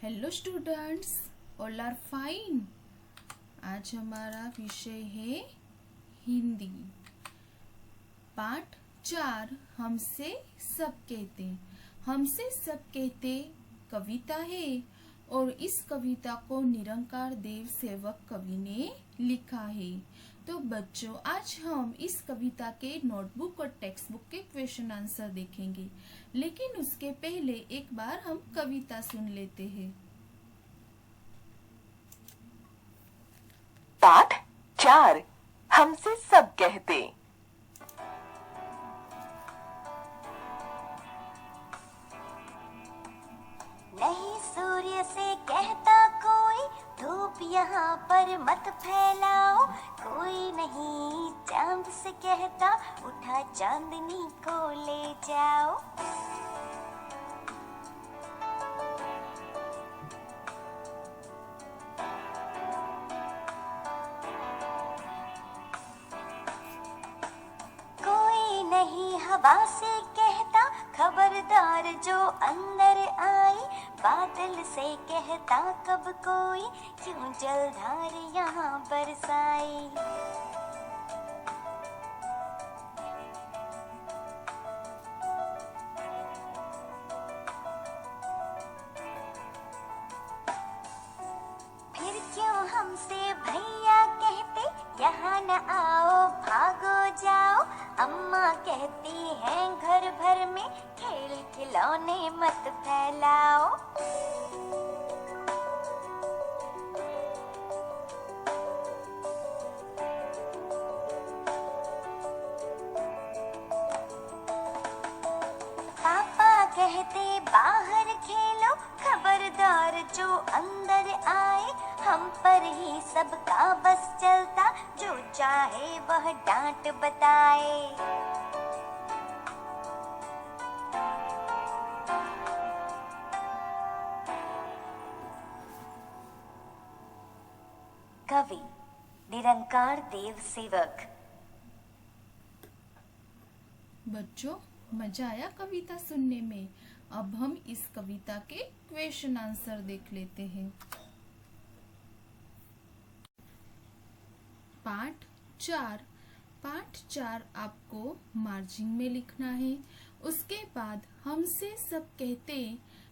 Hello students, all are fine. आज हमारा विषय है हिंदी। पाठ 4 हमसे सब कहते। हमसे सब कहते कविता है और इस कविता को निरंकार देव सेवक कवि ने लिखा है। तो बच्चों, आज हम इस कविता के नोटबुक और टेक्स्ट बुक के क्वेश्चन आंसर देखेंगे, लेकिन उसके पहले एक बार हम कविता सुन लेते हैं। पाठ 4 हमसे सब कहते। नहीं सूर्य से कहता कोई, धूप यहाँ पर मत फैलाओ। कोई नहीं चांद से कहता, उठा चांदनी को ले जाओ। कोई नहीं हवा से कहता, खबरदार जो अंदर आई। बादल से कहता कब कोई, क्यों जलधार यहाँ बरसाई। फिर क्यों हमसे भैया कहते, यहाँ न आओ भागो जाओ। अम्मा कहती हैं घर भर में, खेल खिलौने मत फैलाओ। पापा कहते बाहर खेलो, खबरदार जो अंदर आए। हम पर ही सबका बस चलता, जो चाहे वह डांट बताए। कवि निरंकार देव सेवक। बच्चों, मजा आया कविता सुनने में। अब हम इस कविता के क्वेश्चन आंसर देख लेते हैं। पाठ 4 आपको मार्जिन में लिखना है। उसके बाद हमसे सब कहते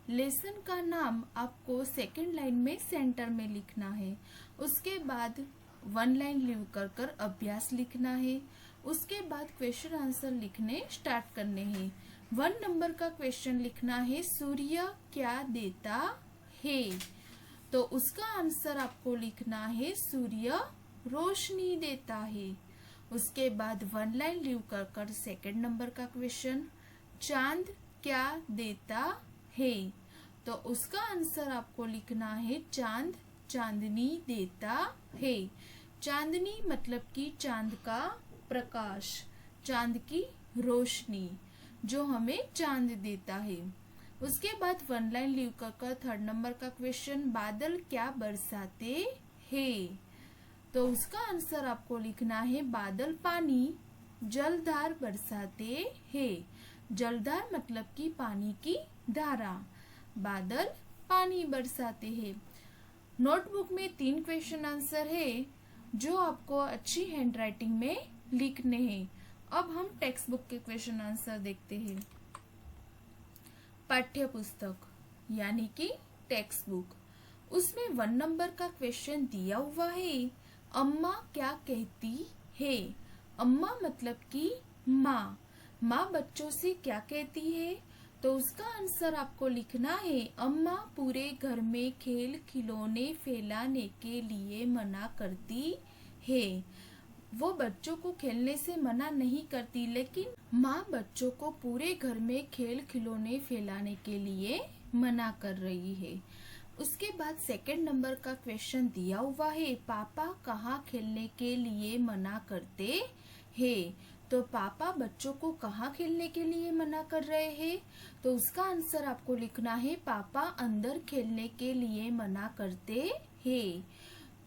लेसन का नाम आपको सेकंड लाइन में सेंटर में लिखना है। उसके बाद 1 लाइन लीव कर अभ्यास लिखना है। उसके बाद क्वेश्चन आंसर लिखने स्टार्ट करने हैं। 1 नंबर का क्वेश्चन लिखना है, सूर्य क्या देता है? तो उसका आंसर आपको लिखना है, सूर्य रोशनी देता है। उसके बाद 1 लाइन लीव कर सेकंड नंबर का क्वेश्चन, चांद क्या देता है? तो उसका आंसर आपको लिखना है, चांद चांदनी देता है। चांदनी मतलब कि चांद का प्रकाश, चांद की रोशनी जो हमें चांद देता है। उसके बाद 1 लाइन लीव कर थर्ड नंबर का क्वेश्चन, बादल क्या बरसाते हैं? तो उसका आंसर आपको लिखना है, बादल पानी जलधार बरसाते हैं। जलधार मतलब कि पानी की धारा, बादल पानी बरसाते हैं। नोटबुक में 3 क्वेश्चन आंसर है जो आपको अच्छी हैंडराइटिंग में लिखने हैं। अब हम टेक्स्ट बुक के क्वेश्चन आंसर देखते हैं। पाठ्य पुस्तक यानी कि टेक्स्ट बुक, उसमें 1 नंबर का क्वेश्चन दिया हुआ है, अम्मा क्या कहती है? अम्मा मतलब कि माँ। माँ बच्चों से क्या कहती है? तो उसका आंसर आपको लिखना है, अम्मा पूरे घर में खेल खिलौने फैलाने के लिए मना करती है। वो बच्चों को खेलने से मना नहीं करती, लेकिन माँ बच्चों को पूरे घर में खेल खिलौने फैलाने के लिए मना कर रही है। उसके बाद सेकंड नंबर का क्वेश्चन दिया हुआ है, पापा कहाँ खेलने के लिए मना करते हैं? तो पापा बच्चों को कहाँ खेलने के लिए मना कर रहे हैं? तो उसका आंसर आपको लिखना है, पापा अंदर खेलने के लिए मना करते हैं।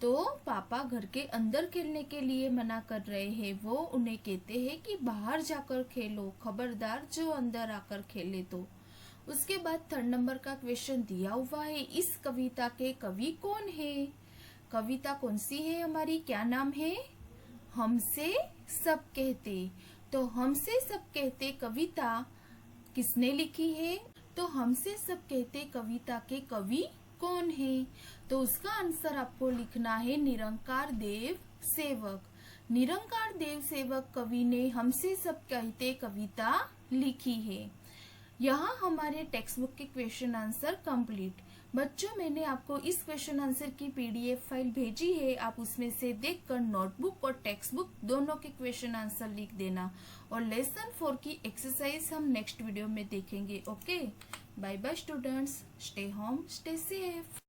तो पापा घर के अंदर खेलने के लिए मना कर रहे हैं। वो उन्हें कहते हैं कि बाहर जाकर खेलो, खबरदार जो अंदर आकर खेले तो। उसके बाद 3rd नंबर का क्वेश्चन दिया हुआ है, इस कविता के कवि कौन है। कविता कौन सी है हमारी, क्या नाम है, हमसे सब कहते। तो हमसे सब कहते कविता किसने लिखी है, तो हमसे सब कहते कविता के कवि कौन है। तो उसका आंसर आपको लिखना है निरंकार देव सेवक। निरंकार देव सेवक कवि ने हमसे सब कहते कविता लिखी है। यहाँ हमारे टेक्स्ट बुक के क्वेश्चन आंसर कंप्लीट। बच्चों, मैंने आपको इस क्वेश्चन आंसर की पीडीएफ फाइल भेजी है, आप उसमें से देखकर नोटबुक और टेक्स्ट बुक दोनों के क्वेश्चन आंसर लिख देना। और लेसन 4 की एक्सरसाइज हम नेक्स्ट वीडियो में देखेंगे। Okay, bye bye students, stay home, stay safe.